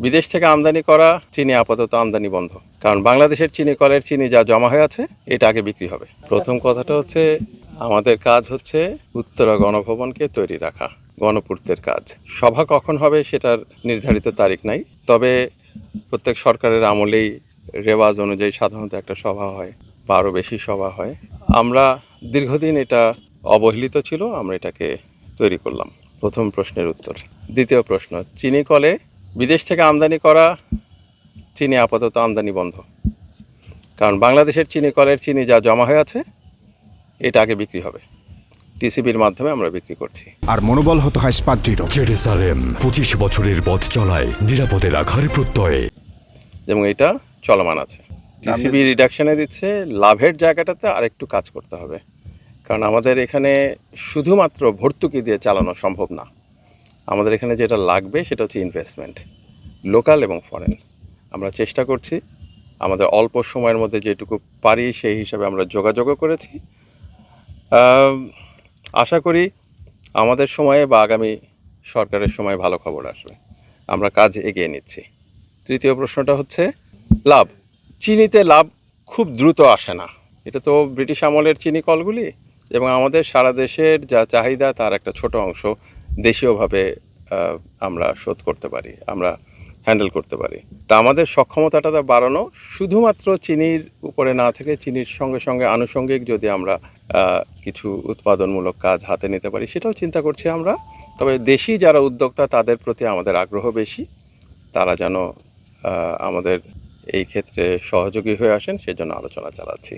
বিদেশ থেকে আমদানি করা চিনি আপাতত আমদানি বন্ধ, কারণ বাংলাদেশের চিনি কলের চিনি যা জমা হয়ে আছে এটা আগে বিক্রি হবে। প্রথম কথাটা হচ্ছে আমাদের কাজ হচ্ছে উত্তরা গণভবনকে তৈরি রাখা, গণপূর্তের কাজ। সভা কখন হবে সেটার নির্ধারিত তারিখ নাই, তবে প্রত্যেক সরকারের আমলেই রেওয়াজ অনুযায়ী সাধারণত একটা সভা হয় বা আরও বেশি সভা হয়। আমরা দীর্ঘদিন এটা অবহেলিত ছিল, আমরা এটাকে তৈরি করলাম। প্রথম প্রশ্নের উত্তর। দ্বিতীয় প্রশ্ন, চিনি কলে বিদেশ থেকে আমদানি করা চিনি আপাতত আমদানি বন্ধ, কারণ বাংলাদেশের চিনি কলের চিনি যা জমা হয়ে আছে এটা আগে বিক্রি হবে। টিসিবির মাধ্যমে আমরা বিক্রি করছি। আর মনোবল হতে হয় ইস্পাত দৃঢ়। জেরুজালেম 25 বছরের পথ চলায় নিরাপদে রাখার প্রত্যয়ে, এবং এটা চলমান আছে। টিসিবি রিডাকশনে দিচ্ছে, লাভের জায়গাটাতে আরেকটু কাজ করতে হবে, কারণ আমাদের এখানে শুধুমাত্র ভর্তুকি দিয়ে চালানো সম্ভব না। আমাদের এখানে যেটা লাগবে সেটা হচ্ছে ইনভেস্টমেন্ট, লোকাল এবং ফরেন। আমরা চেষ্টা করছি আমাদের অল্প সময়ের মধ্যে যেটুকু পারি সেই হিসাবে আমরা যোগাযোগও করেছি। আশা করি আমাদের সময়ে বা আগামী সরকারের সময় ভালো খবর আসবে। আমরা কাজ এগিয়ে নিচ্ছি। তৃতীয় প্রশ্নটা হচ্ছে লাভ। চিনিতে লাভ খুব দ্রুত আসে না, এটা তো ব্রিটিশ আমলের চিনি কলগুলি, এবং আমাদের সারা দেশের যা চাহিদা তার একটা ছোট অংশ দেশীয়ভাবে আমরা শোধ করতে পারি, আমরা হ্যান্ডেল করতে পারি। তা আমাদের সক্ষমতাটা বাড়ানো, শুধুমাত্র চিনির উপরে না থেকে চিনির সঙ্গে সঙ্গে আনুষঙ্গিক যদি আমরা কিছু উৎপাদনমূলক কাজ হাতে নিতে পারি সেটাও চিন্তা করছি আমরা। তবে দেশি যারা উদ্যোক্তা তাদের প্রতি আমাদের আগ্রহ বেশি, তারা যেন আমাদের এই ক্ষেত্রে সহযোগী হয়ে আসেন সেজন্য আলোচনা চালাচ্ছি।